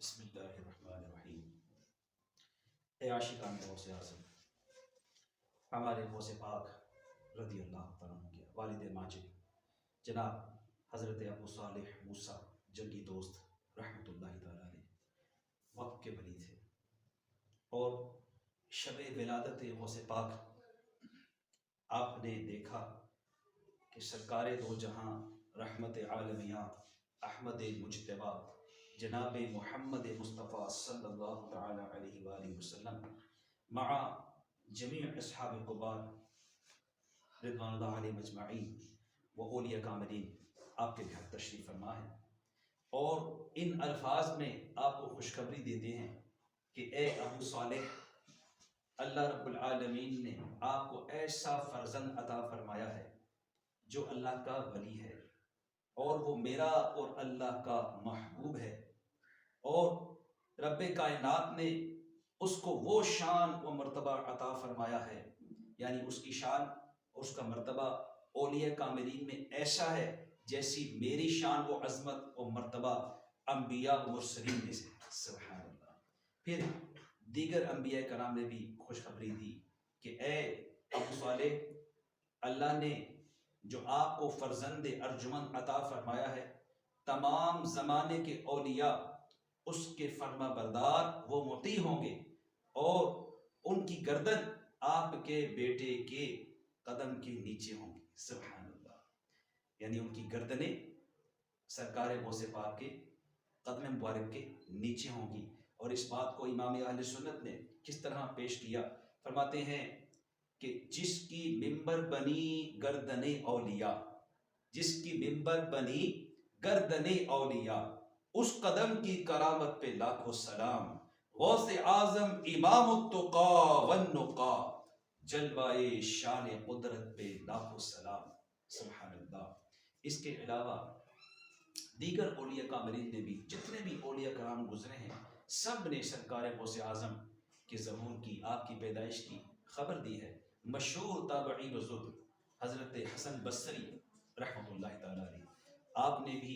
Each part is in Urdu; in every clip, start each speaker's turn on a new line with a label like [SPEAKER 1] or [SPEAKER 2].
[SPEAKER 1] بسم اللہ الرحمن الرحیم۔ اے عاشقان غوث اعظم، ہمارے غوث پاک رضی اللہ تعالیٰ عنہ کے والد ماجد جناب حضرت ابو صالح موسیٰ جنگی دوست رحمۃ اللہ تعالیٰ علیہ وقت کے ولی تھے، اور شب ولادت غوث پاک آپ نے دیکھا کہ سرکار دو جہاں رحمت عالمیات احمد مجتبیٰ جناب محمد مصطفیٰ صلی اللہ تعالی علیہ وآلہ وسلم مع جمیع اصحاب قبار رضوان اللہ علیہ مجمعین و اولیاء کاملین آپ کے گھر تشریف فرما ہے، اور ان الفاظ میں آپ کو خوشخبری دیتے ہیں کہ اے ابو صالح، اللہ رب العالمین نے آپ کو ایسا فرزند عطا فرمایا ہے جو اللہ کا ولی ہے، اور وہ میرا اور اللہ کا محبوب ہے، اور رب کائنات نے اس کو وہ شان و مرتبہ عطا فرمایا ہے، یعنی اس کی شان اور اس کا مرتبہ اولیاء کاملین میں ایسا ہے جیسی میری شان و عظمت و مرتبہ انبیاء و مرسلین میں سے، سبحان اللہ۔ پھر دیگر انبیاء کرام نے بھی خوشخبری دی کہ اے ابو صالح، اللہ نے جو آپ کو فرزند ارجمند عطا فرمایا ہے، تمام زمانے کے اولیاء اس کے فرما بردار وہ مطیع ہوں گے، اور ان کی گردن آپ کے بیٹے کے قدم کے نیچے ہوں گی، سبحان اللہ۔ یعنی ان کی گردنیں سرکار غوث پاک کے قدم مبارک کے نیچے ہوں گی، اور اس بات کو امام اہل سنت نے کس طرح پیش کیا، فرماتے ہیں کہ جس کی ممبر بنی گردن اولیاء، جس کی ممبر بنی گردن اولیاء، اس قدم کی کرامت پہ لاکھوں سلام، غوث اعظم امام التقا والنقا، جلوائے شان قدرت پہ لاکھوں سلام، سبحان اللہ۔ اس کے علاوہ دیگر اولیاء کاملین نے بھی، جتنے بھی اولیاء کرام گزرے ہیں، سب نے سرکار غوث اعظم کے ظہور کی، آپ کی پیدائش کی خبر دی ہے۔ مشہور تابعی بزرگ حضرت حسن بصری رحمۃ اللہ تعالیٰ علیہ، آپ نے بھی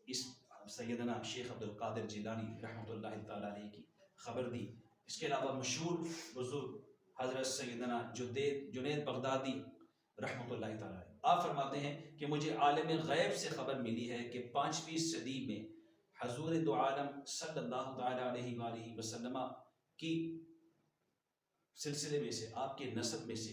[SPEAKER 1] اس سیدنا شیخ عبد القادر جیلانی رحمۃ اللہ تعالیٰ علیہ کی خبر دی۔ اس کے علاوہ مشہور بزرگ حضرت سیدنا جنید بغدادی رحمۃ اللہ تعالیٰ علیہ، آپ فرماتے ہیں کہ مجھے عالم غیب سے خبر ملی ہے کہ 5ویں صدی میں حضور دو عالم صلی اللہ تعالیٰ علیہ وآلہ وسلم کی سلسلے میں سے، آپ کے نسب میں سے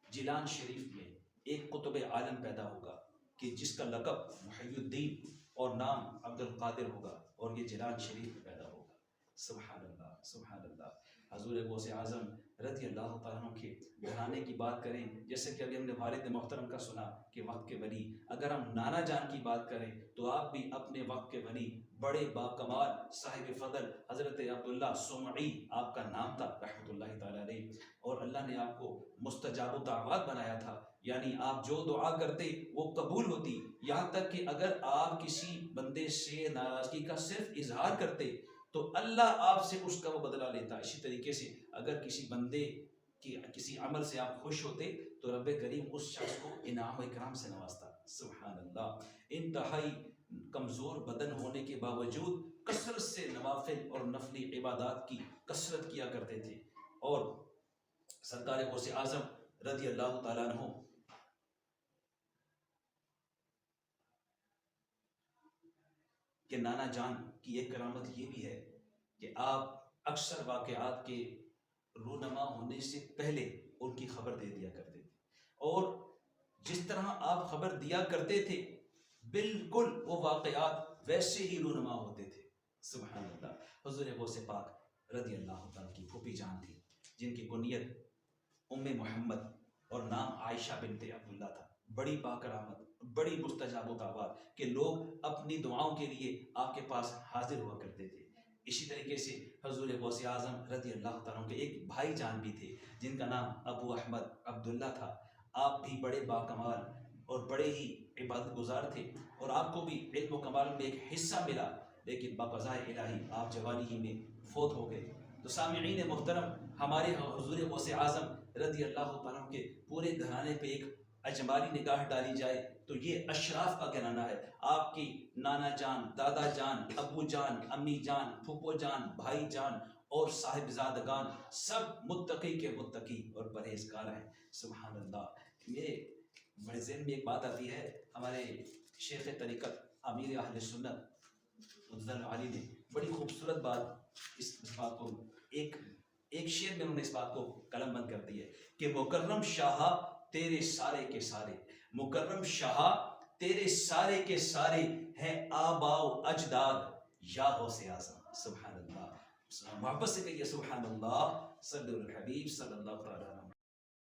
[SPEAKER 1] جیلان شریف میں ایک قطب عالم پیدا ہوگا کہ جس کا لقب محی الدین اور نام عبد القادر ہوگا، اور یہ جیلان شریف میں پیدا ہوگا، سبحان اللہ سبحان اللہ۔ حضور غوث اعظم رضی اللہ تعالیٰ عنہ کے گھرانے کی بات کریں، جیسے کہ ابھی ہم نے والد محترم کا سنا کہ وقت کے ولی، اگر ہم نانا جان کی بات کریں تو آپ بھی اپنے وقت کے ولی، بڑے باکمال صاحب فضل حضرت عبداللہ سمعی آپ کا نام تھا رحمۃ اللہ تعالیٰ علیہ، اور اللہ نے آپ کو مستجاب الدعوات بنایا تھا، یعنی آپ جو دعا کرتے وہ قبول ہوتی، یہاں تک کہ اگر آپ کسی بندے سے ناراضگی کا صرف اظہار کرتے تو اللہ آپ سے اس کا وہ بدلہ لیتا۔ اسی طریقے سے اگر کسی بندے کی کسی عمل سے آپ خوش ہوتے تو رب کریم اس شخص کو انعام و اکرام سے نوازتا، سبحان اللہ۔ انتہائی کمزور بدن ہونے کے باوجود کثرت سے نوافل اور نفلی عبادات کی کثرت کیا کرتے تھے، اور سرکار غوث اعظم رضی اللہ تعالیٰ عنہ کہ نانا جان کی ایک کرامت یہ بھی ہے کہ آپ اکثر واقعات کے رونما ہونے سے پہلے ان کی خبر دے دیا کرتے تھے، اور جس طرح آپ خبر دیا کرتے تھے بالکل وہ واقعات ویسے ہی رونما ہوتے تھے، سبحان اللہ۔ حضور غوث پاک رضی اللہ تعالیٰ کی پھوپھی جان تھی، جن کی کنیت ام محمد اور نام عائشہ بنت عبداللہ تھا، بڑی باکرامت، بڑی مستجاب دعوات کہ لوگ اپنی دعاؤں کے لیے آپ کے پاس حاضر ہوا کرتے تھے۔ اسی طریقے سے حضور غوث اعظم رضی اللہ تعالیٰ کے ایک بھائی جان بھی تھے جن کا نام ابو احمد عبداللہ تھا، آپ بھی بڑے باکمال اور بڑے ہی عبادت گزار تھے، اور آپ کو بھی علم و کمال میں ایک حصہ ملا، لیکن بقضاء الہی آپ جوانی ہی میں فوت ہو گئے۔ تو سامعین محترم، ہمارے حضور غوث اعظم رضی اللہ تعالیٰ کے پورے گھرانے پہ ایک اجمالی نگاہ ڈالی جائے تو یہ اشراف کا گھرانہ ہے. آپ کی نانا جان، دادا جان، ابو جان، امی جان، پھوپھو جان، بھائی جان اور صاحبزادگان سب متقی کے متقی اور پرہیزگار ہیں. سبحان اللہ. میرے بڑے ذہن میں ایک بات آتی ہے، ہمارے شیخ طریقت امیر اہل سنت مفضل علی نے بڑی خوبصورت بات اس بات کو ایک شعر میں انہوں نے اس بات کو قلم بند کر دی ہے کہ مکرم شاہ تیرے سارے کے سارے، مکرم شاہ تیرے سارے کے سارے ہیں آبا و اجداد یا غوث اعظم. سبحان اللہ. محبت سے کہیے سبحان اللہ. صلی اللہ الحبیب صلی اللہ تعالی